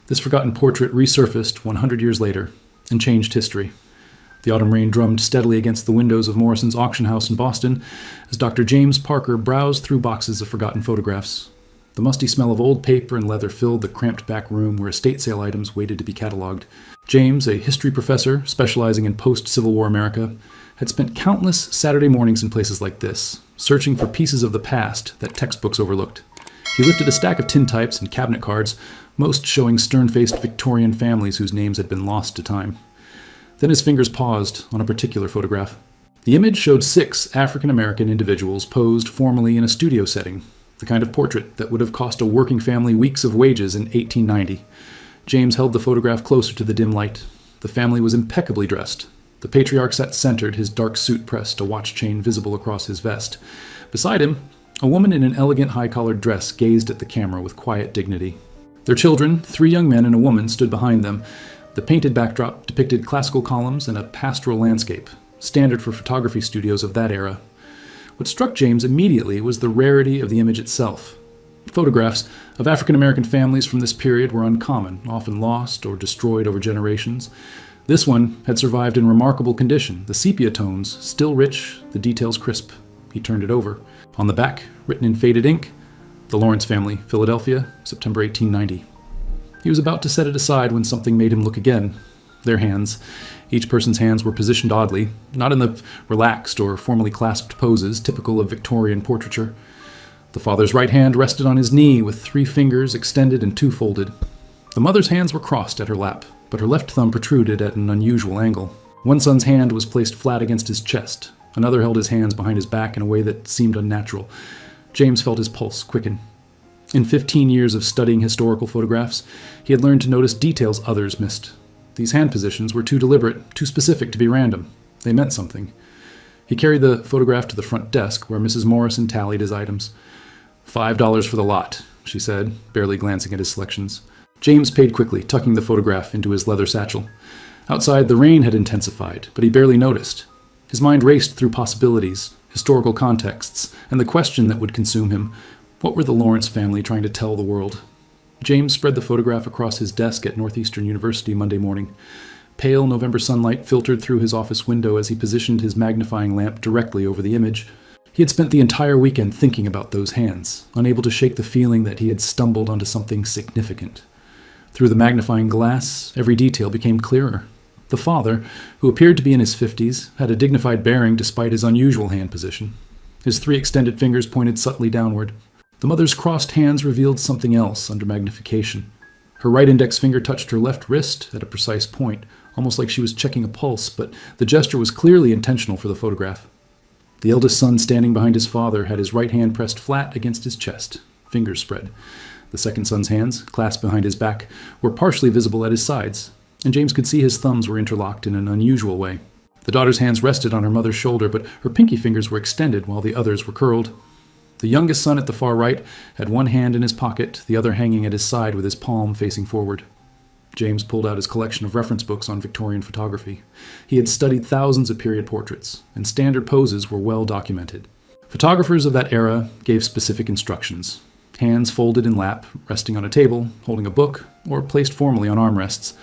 This forgotten portrait resurfaced 100 years later and changed history. The autumn rain drummed steadily against the windows of Morrison's auction house in Boston as Dr. James Parker browsed through boxes of forgotten photographs. The musty smell of old paper and leather filled the cramped back room where estate sale items waited to be cataloged. James, a history professor specializing in post-Civil War America, had spent countless Saturday mornings in places like this, searching for pieces of the past that textbooks overlooked. He lifted a stack of tintypes and cabinet cards, most showing stern-faced Victorian families whose names had been lost to time. Then his fingers paused on a particular photograph. The image showed 6 African-American individuals posed formally in a studio setting, the kind of portrait that would have cost a working family weeks of wages in 1890. James held the photograph closer to the dim light. The family was impeccably dressed. The patriarch sat centered, his dark suit pressed, a watch chain visible across his vest. Beside him, a woman in an elegant high-collared dress gazed at the camera with quiet dignity. Their children, 3 young men and a woman, stood behind them. The painted backdrop depicted classical columns and a pastoral landscape, standard for photography studios of that era. What struck James immediately was the rarity of the image itself. Photographs of African-American families from this period were uncommon, often lost or destroyed over generations. This one had survived in remarkable condition, the sepia tones still rich, the details crisp. He turned it over. On the back, written in faded ink, "The Lawrence Family, Philadelphia, September 1890. He was about to set it aside when something made him look again. Their hands. Each person's hands were positioned oddly, not in the relaxed or formally clasped poses typical of Victorian portraiture. The father's right hand rested on his knee with 3 fingers extended and 2 folded. The mother's hands were crossed at her lap, but her left thumb protruded at an unusual angle. One son's hand was placed flat against his chest. Another held his hands behind his back in a way that seemed unnatural. James felt his pulse quicken. In 15 years of studying historical photographs, he had learned to notice details others missed. These hand positions were too deliberate, too specific to be random. They meant something. He carried the photograph to the front desk, where Mrs. Morrison tallied his items. $5 for the lot, she said, barely glancing at his selections. James paid quickly, tucking the photograph into his leather satchel. Outside, the rain had intensified, but he barely noticed. His mind raced through possibilities, historical contexts, and the question that would consume him: what were the Lawrence family trying to tell the world? James spread the photograph across his desk at Northeastern University Monday morning. Pale November sunlight filtered through his office window as he positioned his magnifying lamp directly over the image. He had spent the entire weekend thinking about those hands, unable to shake the feeling that he had stumbled onto something significant. Through the magnifying glass, every detail became clearer. The father, who appeared to be in his 50s, had a dignified bearing despite his unusual hand position. His 3 extended fingers pointed subtly downward. The mother's crossed hands revealed something else under magnification. Her right index finger touched her left wrist at a precise point, almost like she was checking a pulse, but the gesture was clearly intentional for the photograph. The eldest son standing behind his father had his right hand pressed flat against his chest, fingers spread. The second son's hands, clasped behind his back, were partially visible at his sides, and James could see his thumbs were interlocked in an unusual way. The daughter's hands rested on her mother's shoulder, but her pinky fingers were extended while the others were curled. The youngest son at the far right had one hand in his pocket, the other hanging at his side with his palm facing forward. James pulled out his collection of reference books on Victorian photography. He had studied thousands of period portraits, and standard poses were well documented. Photographers of that era gave specific instructions: hands folded in lap, resting on a table, holding a book, or placed formally on armrests.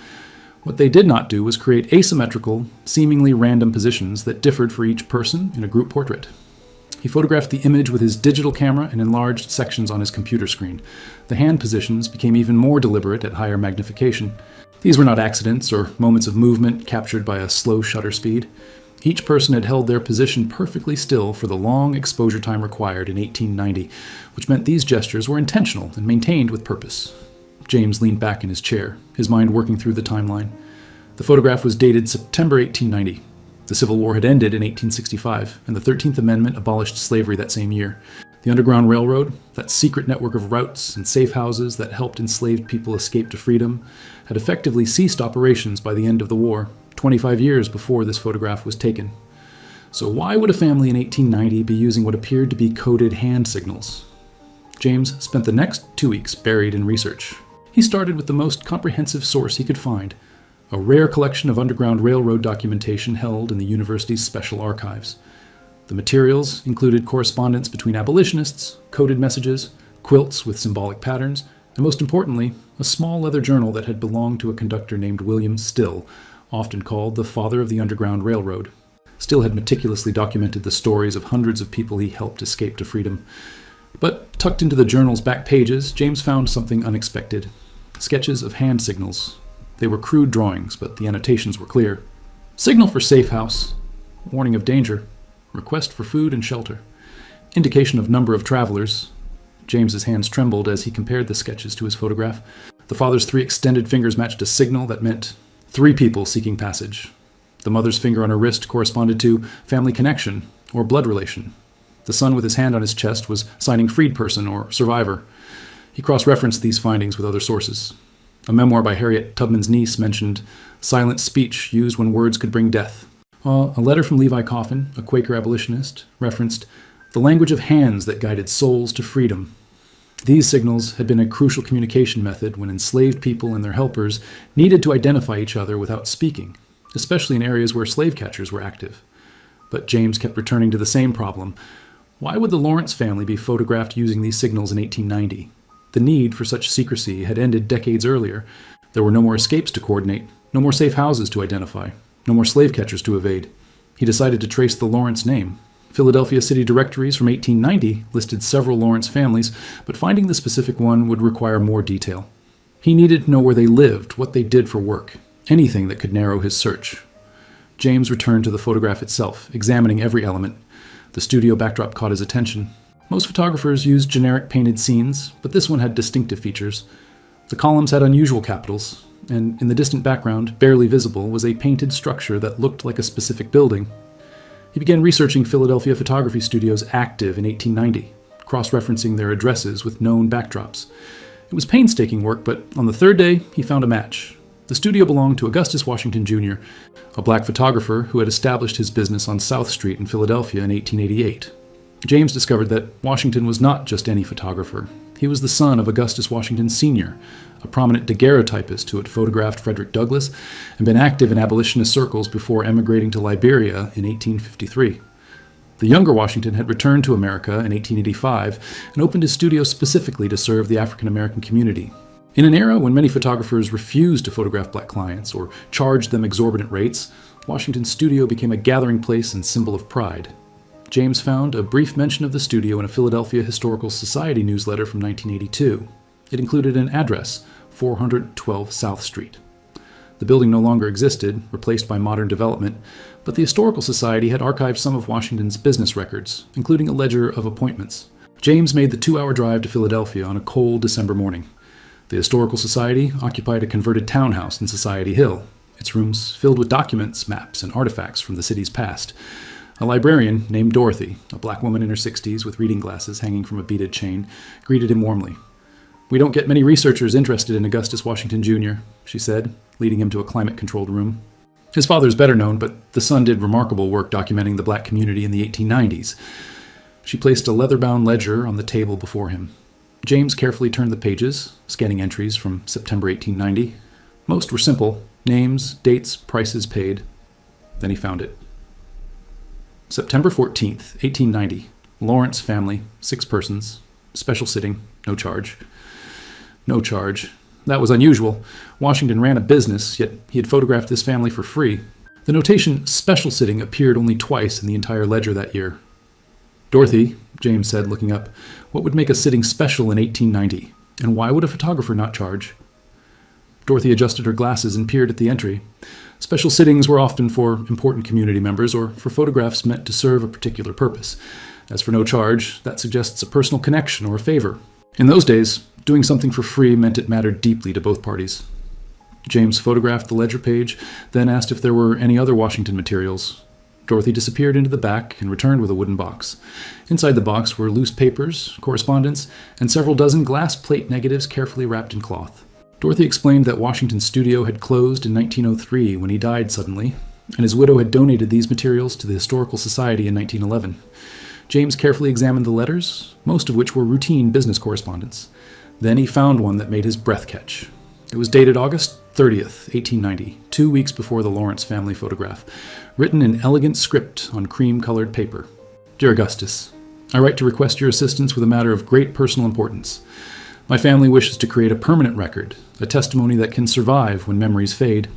What they did not do was create asymmetrical, seemingly random positions that differed for each person in a group portrait. He photographed the image with his digital camera and enlarged sections on his computer screen. The hand positions became even more deliberate at higher magnification. These were not accidents or moments of movement captured by a slow shutter speed. Each person had held their position perfectly still for the long exposure time required in 1890, which meant these gestures were intentional and maintained with purpose. James leaned back in his chair, his mind working through the timeline. The photograph was dated September 1890. The Civil War had ended in 1865, and the 13th Amendment abolished slavery that same year. The Underground Railroad, that secret network of routes and safe houses that helped enslaved people escape to freedom, had effectively ceased operations by the end of the war, 25 years before this photograph was taken. So why would a family in 1890 be using what appeared to be coded hand signals? James spent the next 2 weeks buried in research. He started with the most comprehensive source he could find: a rare collection of Underground Railroad documentation held in the university's special archives. The materials included correspondence between abolitionists, coded messages, quilts with symbolic patterns, and most importantly, a small leather journal that had belonged to a conductor named William Still, often called the father of the Underground Railroad. Still had meticulously documented the stories of hundreds of people he helped escape to freedom. But tucked into the journal's back pages, James found something unexpected. Sketches of hand signals. They were crude drawings, but the annotations were clear. Signal for safe house. Warning of danger. Request for food and shelter. Indication of number of travelers. James's hands trembled as he compared the sketches to his photograph. The father's 3 extended fingers matched a signal that meant 3 people seeking passage. The mother's finger on her wrist corresponded to family connection or blood relation. The son with his hand on his chest was signing freed person or survivor. He cross-referenced these findings with other sources. A memoir by Harriet Tubman's niece mentioned silent speech used when words could bring death. A letter from Levi Coffin, a Quaker abolitionist, referenced the language of hands that guided souls to freedom. These signals had been a crucial communication method when enslaved people and their helpers needed to identify each other without speaking, especially in areas where slave catchers were active. But James kept returning to the same problem. Why would the Lawrence family be photographed using these signals in 1890? The need for such secrecy had ended decades earlier. There were no more escapes to coordinate, no more safe houses to identify, no more slave catchers to evade. He decided to trace the Lawrence name. Philadelphia city directories from 1890 listed several Lawrence families, but finding the specific one would require more detail. He needed to know where they lived, what they did for work, anything that could narrow his search. James returned to the photograph itself, examining every element. The studio backdrop caught his attention. Most photographers used generic painted scenes, but this one had distinctive features. The columns had unusual capitals, and in the distant background, barely visible, was a painted structure that looked like a specific building. He began researching Philadelphia photography studios active in 1890, cross-referencing their addresses with known backdrops. It was painstaking work, but on the 3rd day, he found a match. The studio belonged to Augustus Washington, Jr., a black photographer who had established his business on South Street in Philadelphia in 1888. James discovered that Washington was not just any photographer. He was the son of Augustus Washington, Sr., a prominent daguerreotypist who had photographed Frederick Douglass and been active in abolitionist circles before emigrating to Liberia in 1853. The younger Washington had returned to America in 1885 and opened his studio specifically to serve the African American community. In an era when many photographers refused to photograph black clients or charged them exorbitant rates, Washington's studio became a gathering place and symbol of pride. James found a brief mention of the studio in a Philadelphia Historical Society newsletter from 1982. It included an address, 412 South Street. The building no longer existed, replaced by modern development, but the Historical Society had archived some of Washington's business records, including a ledger of appointments. James made the 2-hour drive to Philadelphia on a cold December morning. The Historical Society occupied a converted townhouse in Society Hill, its rooms filled with documents, maps, and artifacts from the city's past. A librarian named Dorothy, a black woman in her 60s with reading glasses hanging from a beaded chain, greeted him warmly. "We don't get many researchers interested in Augustus Washington, Jr.," she said, leading him to a climate-controlled room. His father is better known, but the son did remarkable work documenting the black community in the 1890s. She placed a leather-bound ledger on the table before him. James carefully turned the pages, scanning entries from September 1890. Most were simple: names, dates, prices paid. Then he found it. September 14th, 1890. Lawrence family, 6 persons. Special sitting, no charge. No charge. That was unusual. Washington ran a business, yet he had photographed this family for free. The notation "special sitting" appeared only twice in the entire ledger that year. "Dorothy," James said, looking up, "what would make a sitting special in 1890? And why would a photographer not charge?" Dorothy adjusted her glasses and peered at the entry. Special sittings were often for important community members or for photographs meant to serve a particular purpose. As for no charge, that suggests a personal connection or a favor. In those days, doing something for free meant it mattered deeply to both parties. James photographed the ledger page, then asked if there were any other Washington materials. Dorothy disappeared into the back and returned with a wooden box. Inside the box were loose papers, correspondence, and several dozen glass plate negatives carefully wrapped in cloth. Dorothy explained that Washington's studio had closed in 1903 when he died suddenly, and his widow had donated these materials to the Historical Society in 1911. James carefully examined the letters, most of which were routine business correspondence. Then he found one that made his breath catch. It was dated August 30th, 1890, 2 weeks before the Lawrence family photograph, written in elegant script on cream-colored paper. "Dear Augustus, I write to request your assistance with a matter of great personal importance. My family wishes to create a permanent record, a testimony that can survive when memories fade.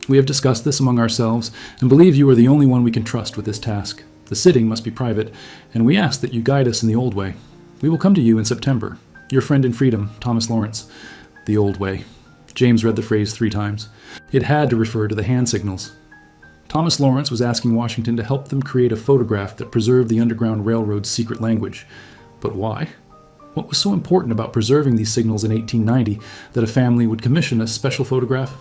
We have discussed this among ourselves and believe you are the only one we can trust with this task. The sitting must be private, and we ask that you guide us in the old way. We will come to you in September. Your friend in freedom, Thomas Lawrence. The old way. James read the phrase 3 times. It had to refer to the hand signals. Thomas Lawrence was asking Washington to help them create a photograph that preserved the Underground Railroad's secret language. But why? What was so important about preserving these signals in 1890 that a family would commission a special photograph?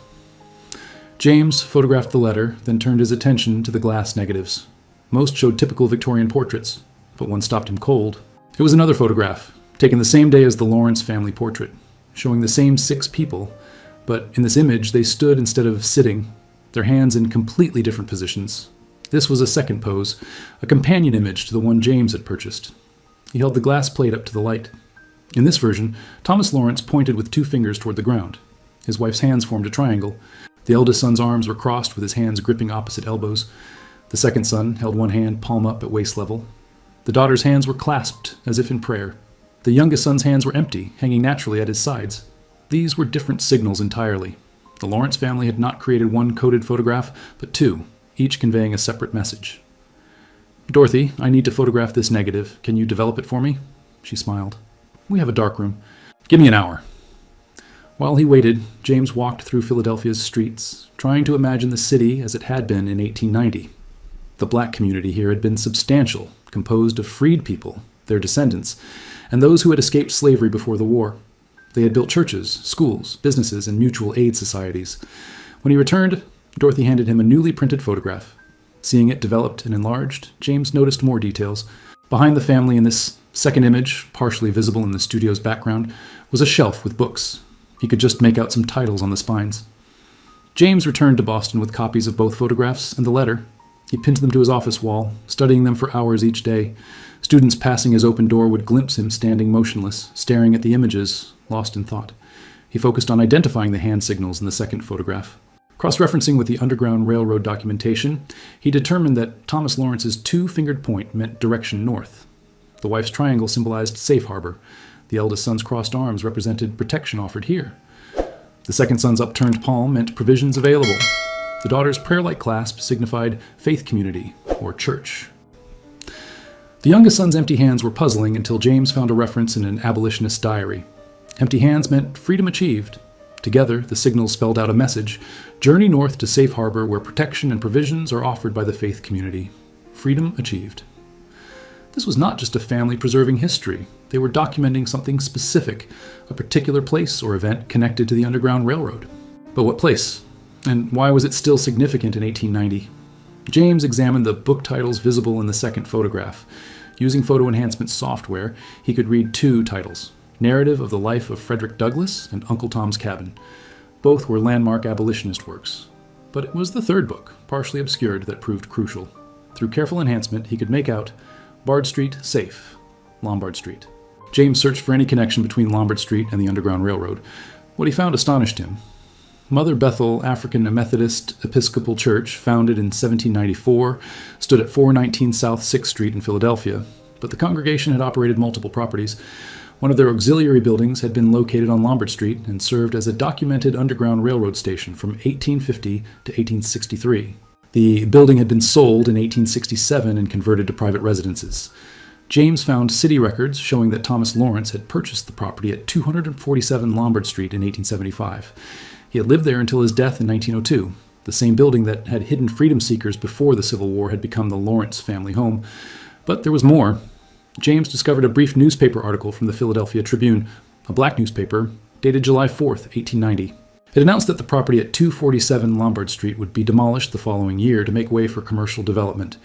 James photographed the letter, then turned his attention to the glass negatives. Most showed typical Victorian portraits, but one stopped him cold. It was another photograph, taken the same day as the Lawrence family portrait, showing the same 6 people, but in this image they stood instead of sitting, their hands in completely different positions. This was a second pose, a companion image to the one James had purchased. He held the glass plate up to the light. In this version, Thomas Lawrence pointed with 2 fingers toward the ground. His wife's hands formed a triangle. The eldest son's arms were crossed with his hands gripping opposite elbows. The second son held one hand palm up at waist level. The daughter's hands were clasped as if in prayer. The youngest son's hands were empty, hanging naturally at his sides. These were different signals entirely. The Lawrence family had not created one coded photograph, but 2, each conveying a separate message. "Dorothy, I need to photograph this negative. Can you develop it for me?" She smiled. "We have a darkroom. Give me an hour." While he waited, James walked through Philadelphia's streets, trying to imagine the city as it had been in 1890. The black community here had been substantial, composed of freed people, their descendants, and those who had escaped slavery before the war. They had built churches, schools, businesses, and mutual aid societies. When he returned, Dorothy handed him a newly printed photograph. Seeing it developed and enlarged, James noticed more details. Behind the family in this second image, partially visible in the studio's background, was a shelf with books. He could just make out some titles on the spines. James returned to Boston with copies of both photographs and the letter. He pinned them to his office wall, studying them for hours each day. Students passing his open door would glimpse him standing motionless, staring at the images, lost in thought. He focused on identifying the hand signals in the second photograph. Cross-referencing with the Underground Railroad documentation, he determined that Thomas Lawrence's 2-fingered point meant direction north. The wife's triangle symbolized safe harbor. The eldest son's crossed arms represented protection offered here. The second son's upturned palm meant provisions available. The daughter's prayer-like clasp signified faith community, or church. The youngest son's empty hands were puzzling until James found a reference in an abolitionist diary. Empty hands meant freedom achieved. Together, the signals spelled out a message: journey north to safe harbor where protection and provisions are offered by the faith community. Freedom achieved. This was not just a family preserving history. They were documenting something specific, a particular place or event connected to the Underground Railroad. But what place? And why was it still significant in 1890? James examined the book titles visible in the second photograph. Using photo enhancement software, he could read 2 titles: Narrative of the Life of Frederick Douglass and Uncle Tom's Cabin. Both were landmark abolitionist works. But it was the third book, partially obscured, that proved crucial. Through careful enhancement, he could make out Bard Street safe, Lombard Street. James searched for any connection between Lombard Street and the Underground Railroad. What he found astonished him. Mother Bethel African Methodist Episcopal Church, founded in 1794, stood at 419 South 6th Street in Philadelphia, but the congregation had operated multiple properties. One of their auxiliary buildings had been located on Lombard Street and served as a documented Underground Railroad station from 1850 to 1863. The building had been sold in 1867 and converted to private residences. James found city records showing that Thomas Lawrence had purchased the property at 247 Lombard Street in 1875. He had lived there until his death in 1902. The same building that had hidden freedom seekers before the Civil War had become the Lawrence family home. But there was more. James discovered a brief newspaper article from the Philadelphia Tribune, a black newspaper, dated July 4th, 1890. It announced that the property at 247 Lombard Street would be demolished the following year to make way for commercial development.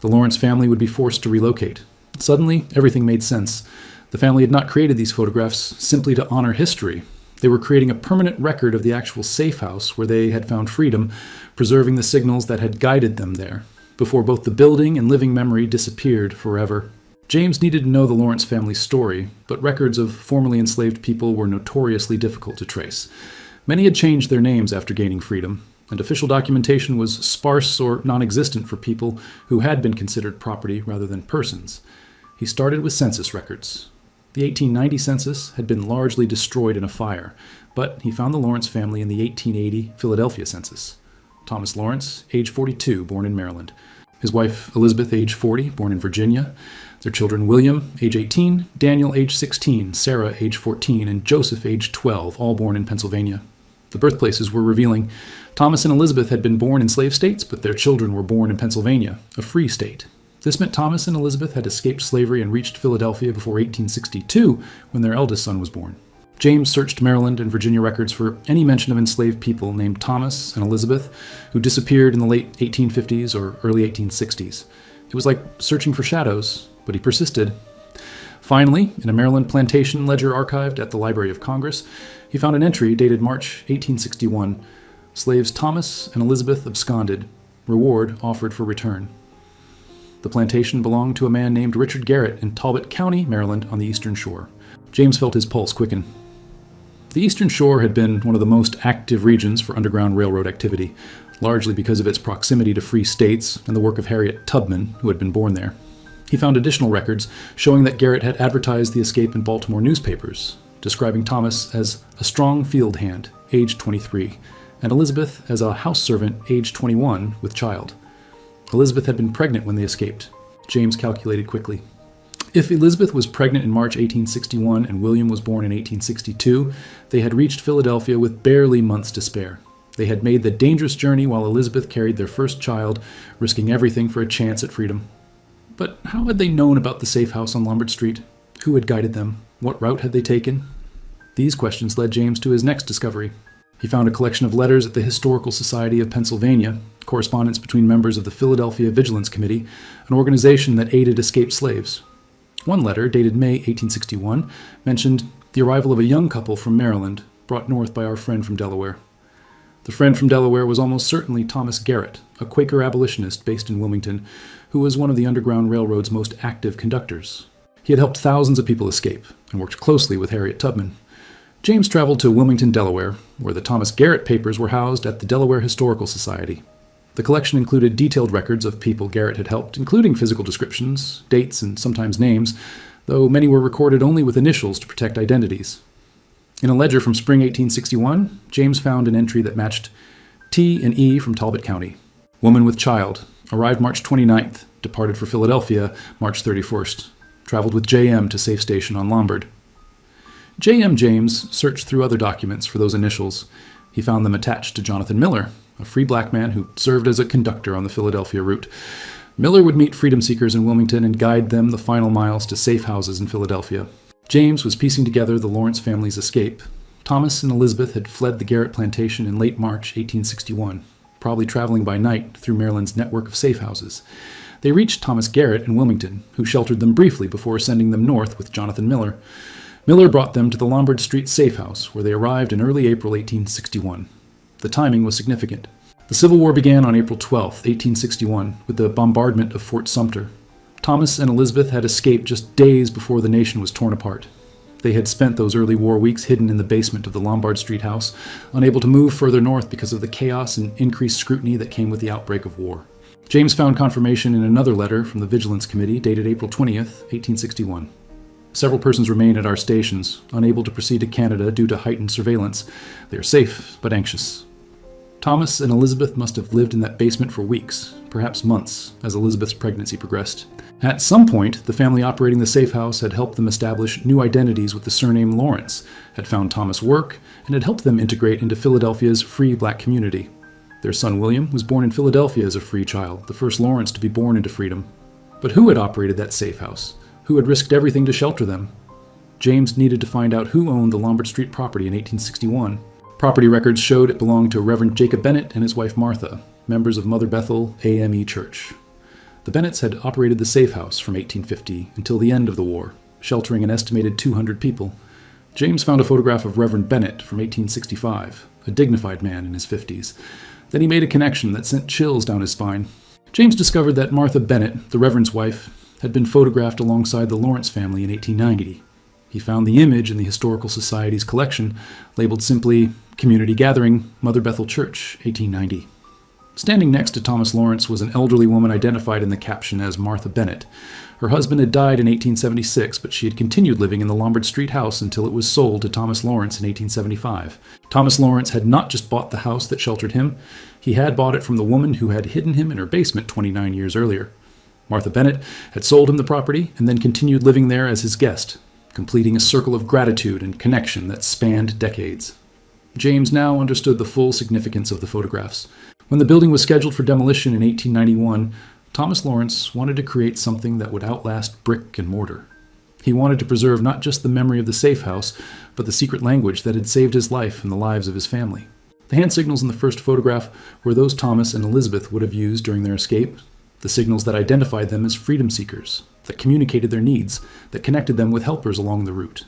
The Lawrence family would be forced to relocate. Suddenly, everything made sense. The family had not created these photographs simply to honor history. They were creating a permanent record of the actual safe house where they had found freedom, preserving the signals that had guided them there, before both the building and living memory disappeared forever. James needed to know the Lawrence family's story, but records of formerly enslaved people were notoriously difficult to trace. Many had changed their names after gaining freedom, and official documentation was sparse or non-existent for people who had been considered property rather than persons. He started with census records. The 1890 census had been largely destroyed in a fire, but he found the Lawrence family in the 1880 Philadelphia census. Thomas Lawrence, age 42, born in Maryland. His wife, Elizabeth, age 40, born in Virginia. Their children, William, age 18, Daniel, age 16, Sarah, age 14, and Joseph, age 12, all born in Pennsylvania. The birthplaces were revealing. Thomas and Elizabeth had been born in slave states, but their children were born in Pennsylvania, a free state. This meant Thomas and Elizabeth had escaped slavery and reached Philadelphia before 1862, when their eldest son was born. James searched Maryland and Virginia records for any mention of enslaved people named Thomas and Elizabeth who disappeared in the late 1850s or early 1860s. It was like searching for shadows, but he persisted. Finally, in a Maryland plantation ledger archived at the Library of Congress, he found an entry dated March 1861. Slaves Thomas and Elizabeth absconded. Reward offered for return. The plantation belonged to a man named Richard Garrett in Talbot County, Maryland, on the Eastern Shore. James felt his pulse quicken. The Eastern Shore had been one of the most active regions for Underground Railroad activity, largely because of its proximity to free states and the work of Harriet Tubman, who had been born there. He found additional records showing that Garrett had advertised the escape in Baltimore newspapers, describing Thomas as a strong field hand, age 23, and Elizabeth as a house servant, age 21, with child. Elizabeth had been pregnant when they escaped. James calculated quickly. If Elizabeth was pregnant in March 1861 and William was born in 1862, they had reached Philadelphia with barely months to spare. They had made the dangerous journey while Elizabeth carried their first child, risking everything for a chance at freedom. But how had they known about the safe house on Lombard Street? Who had guided them? What route had they taken? These questions led James to his next discovery. He found a collection of letters at the Historical Society of Pennsylvania, correspondence between members of the Philadelphia Vigilance Committee, an organization that aided escaped slaves. One letter, dated May 1861, mentioned the arrival of a young couple from Maryland, brought north by our friend from Delaware. The friend from Delaware was almost certainly Thomas Garrett, a Quaker abolitionist based in Wilmington, who was one of the Underground Railroad's most active conductors. He had helped thousands of people escape and worked closely with Harriet Tubman. James traveled to Wilmington, Delaware, where the Thomas Garrett papers were housed at the Delaware Historical Society. The collection included detailed records of people Garrett had helped, including physical descriptions, dates, and sometimes names, though many were recorded only with initials to protect identities. In a ledger from spring 1861, James found an entry that matched T and E from Talbot County. Woman with child, arrived March 29th, departed for Philadelphia March 31st, traveled with J.M. to safe station on Lombard. J.M. James searched through other documents for those initials. He found them attached to Jonathan Miller, a free black man who served as a conductor on the Philadelphia route. Miller would meet freedom seekers in Wilmington and guide them the final miles to safe houses in Philadelphia. James was piecing together the Lawrence family's escape. Thomas and Elizabeth had fled the Garrett plantation in late March 1861, probably traveling by night through Maryland's network of safe houses. They reached Thomas Garrett in Wilmington, who sheltered them briefly before sending them north with Jonathan Miller. Miller brought them to the Lombard Street safe house, where they arrived in early April 1861. The timing was significant. The Civil War began on April 12, 1861, with the bombardment of Fort Sumter. Thomas and Elizabeth had escaped just days before the nation was torn apart. They had spent those early war weeks hidden in the basement of the Lombard Street house, unable to move further north because of the chaos and increased scrutiny that came with the outbreak of war. James found confirmation in another letter from the Vigilance Committee dated April 20th, 1861. Several persons remain at our stations, unable to proceed to Canada due to heightened surveillance. They are safe, but anxious. Thomas and Elizabeth must have lived in that basement for weeks, perhaps months, as Elizabeth's pregnancy progressed. At some point, the family operating the safe house had helped them establish new identities with the surname Lawrence, had found Thomas work, and had helped them integrate into Philadelphia's free black community. Their son William was born in Philadelphia as a free child, the first Lawrence to be born into freedom. But who had operated that safe house? Who had risked everything to shelter them? James needed to find out who owned the Lombard Street property in 1861. Property records showed it belonged to Reverend Jacob Bennett and his wife Martha, members of Mother Bethel AME Church. The Bennetts had operated the safe house from 1850 until the end of the war, sheltering an estimated 200 people. James found a photograph of Reverend Bennett from 1865, a dignified man in his 50s. Then he made a connection that sent chills down his spine. James discovered that Martha Bennett, the Reverend's wife, had been photographed alongside the Lawrence family in 1890. He found the image in the Historical Society's collection, labeled simply Community Gathering, Mother Bethel Church, 1890. Standing next to Thomas Lawrence was an elderly woman identified in the caption as Martha Bennett. Her husband had died in 1876, but she had continued living in the Lombard Street house until it was sold to Thomas Lawrence in 1875. Thomas Lawrence had not just bought the house that sheltered him, he had bought it from the woman who had hidden him in her basement 29 years earlier. Martha Bennett had sold him the property and then continued living there as his guest, completing a circle of gratitude and connection that spanned decades. James now understood the full significance of the photographs. When the building was scheduled for demolition in 1891, Thomas Lawrence wanted to create something that would outlast brick and mortar. He wanted to preserve not just the memory of the safe house, but the secret language that had saved his life and the lives of his family. The hand signals in the first photograph were those Thomas and Elizabeth would have used during their escape, the signals that identified them as freedom seekers, that communicated their needs, that connected them with helpers along the route.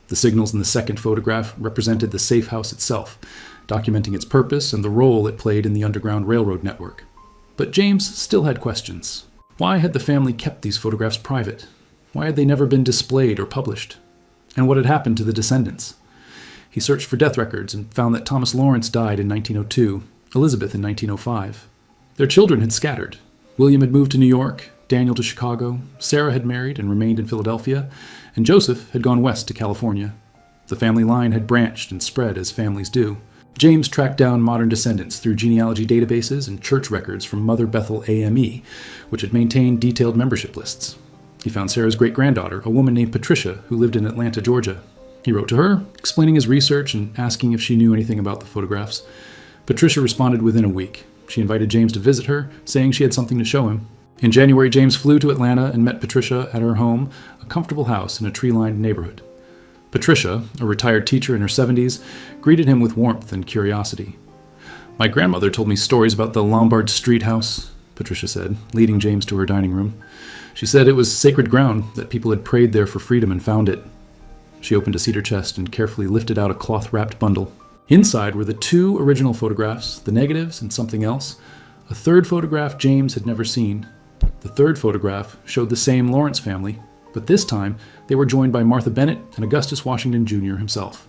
The signals in the second photograph represented the safe house itself, documenting its purpose and the role it played in the Underground Railroad network. But James still had questions. Why had the family kept these photographs private? Why had they never been displayed or published? And what had happened to the descendants? He searched for death records and found that Thomas Lawrence died in 1902, Elizabeth in 1905. Their children had scattered. William had moved to New York, Daniel to Chicago, Sarah had married and remained in Philadelphia, and Joseph had gone west to California. The family line had branched and spread as families do. James tracked down modern descendants through genealogy databases and church records from Mother Bethel AME, which had maintained detailed membership lists. He found Sarah's great-granddaughter, a woman named Patricia, who lived in Atlanta, Georgia. He wrote to her, explaining his research and asking if she knew anything about the photographs. Patricia responded within a week. She invited James to visit her, saying she had something to show him. In January, James flew to Atlanta and met Patricia at her home, a comfortable house in a tree-lined neighborhood. Patricia, a retired teacher in her 70s, greeted him with warmth and curiosity. "My grandmother told me stories about the Lombard Street house," Patricia said, leading James to her dining room. "She said it was sacred ground, that people had prayed there for freedom and found it." She opened a cedar chest and carefully lifted out a cloth-wrapped bundle. Inside were the two original photographs, the negatives and something else. A third photograph James had never seen. The third photograph showed the same Lawrence family, but this time they were joined by Martha Bennett and Augustus Washington Jr. himself.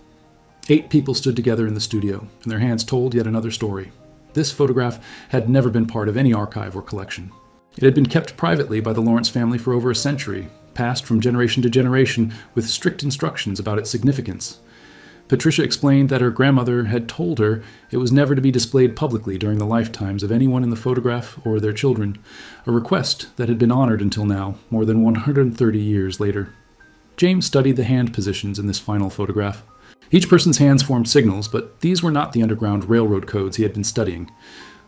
8 people stood together in the studio, and their hands told yet another story. This photograph had never been part of any archive or collection. It had been kept privately by the Lawrence family for over a century, passed from generation to generation with strict instructions about its significance. Patricia explained that her grandmother had told her it was never to be displayed publicly during the lifetimes of anyone in the photograph or their children, a request that had been honored until now, more than 130 years later. James studied the hand positions in this final photograph. Each person's hands formed signals, but these were not the Underground Railroad codes he had been studying.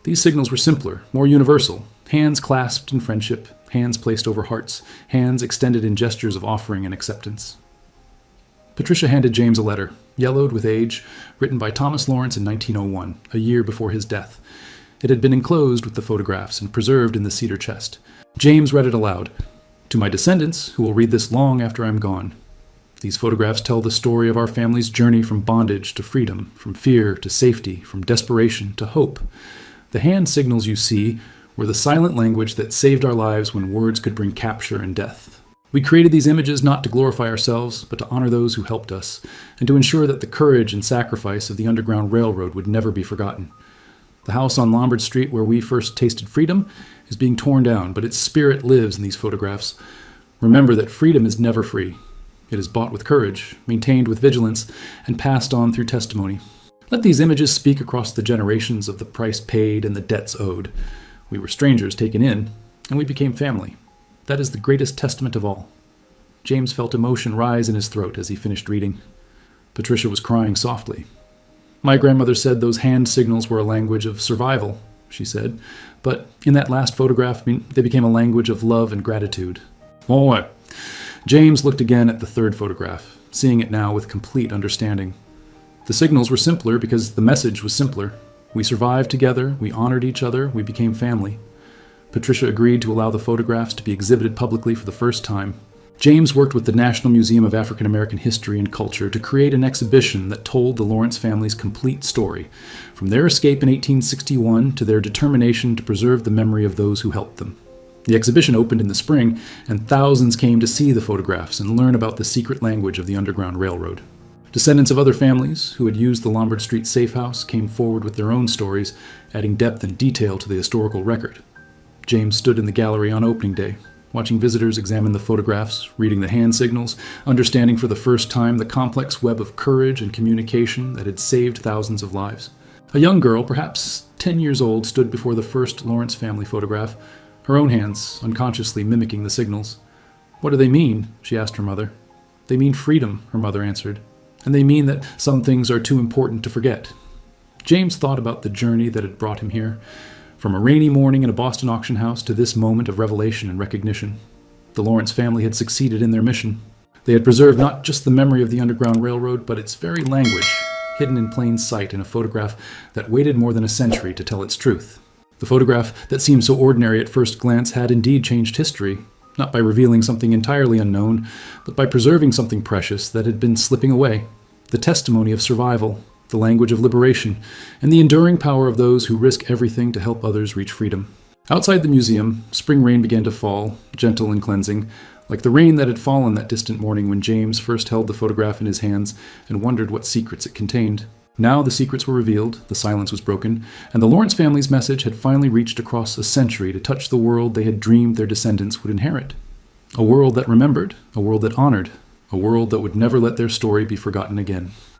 These signals were simpler, more universal. Hands clasped in friendship, hands placed over hearts, hands extended in gestures of offering and acceptance. Patricia handed James a letter, yellowed with age, written by Thomas Lawrence in 1901, a year before his death. It had been enclosed with the photographs and preserved in the cedar chest. James read it aloud. "To my descendants, who will read this long after I'm gone. These photographs tell the story of our family's journey from bondage to freedom, from fear to safety, from desperation to hope. The hand signals you see were the silent language that saved our lives when words could bring capture and death. We created these images not to glorify ourselves, but to honor those who helped us, and to ensure that the courage and sacrifice of the Underground Railroad would never be forgotten. The house on Lombard Street where we first tasted freedom is being torn down, but its spirit lives in these photographs. Remember that freedom is never free. It is bought with courage, maintained with vigilance, and passed on through testimony. Let these images speak across the generations of the price paid and the debts owed. We were strangers taken in, and we became family. That is the greatest testament of all." James felt emotion rise in his throat as he finished reading. Patricia was crying softly. "My grandmother said those hand signals were a language of survival," she said. "But in that last photograph, they became a language of love and gratitude." "Oh, James looked again at the third photograph, seeing it now with complete understanding. The signals were simpler because the message was simpler. We survived together, we honored each other, we became family. Patricia agreed to allow the photographs to be exhibited publicly for the first time. James worked with the National Museum of African American History and Culture to create an exhibition that told the Lawrence family's complete story, from their escape in 1861 to their determination to preserve the memory of those who helped them. The exhibition opened in the spring, and thousands came to see the photographs and learn about the secret language of the Underground Railroad. Descendants of other families who had used the Lombard Street safe house came forward with their own stories, adding depth and detail to the historical record. James stood in the gallery on opening day, watching visitors examine the photographs, reading the hand signals, understanding for the first time the complex web of courage and communication that had saved thousands of lives. A young girl, perhaps 10 years old, stood before the first Lawrence family photograph, her own hands unconsciously mimicking the signals. "What do they mean?" she asked her mother. "They mean freedom," her mother answered. "And they mean that some things are too important to forget." James thought about the journey that had brought him here, from a rainy morning in a Boston auction house to this moment of revelation and recognition. The Lawrence family had succeeded in their mission. They had preserved not just the memory of the Underground Railroad, but its very language, hidden in plain sight in a photograph that waited more than a century to tell its truth. The photograph that seemed so ordinary at first glance had indeed changed history, not by revealing something entirely unknown, but by preserving something precious that had been slipping away, the testimony of survival, the language of liberation, and the enduring power of those who risk everything to help others reach freedom. Outside the museum, spring rain began to fall, gentle and cleansing, like the rain that had fallen that distant morning when James first held the photograph in his hands and wondered what secrets it contained. Now the secrets were revealed, the silence was broken, and the Lawrence family's message had finally reached across a century to touch the world they had dreamed their descendants would inherit. A world that remembered, a world that honored, a world that would never let their story be forgotten again.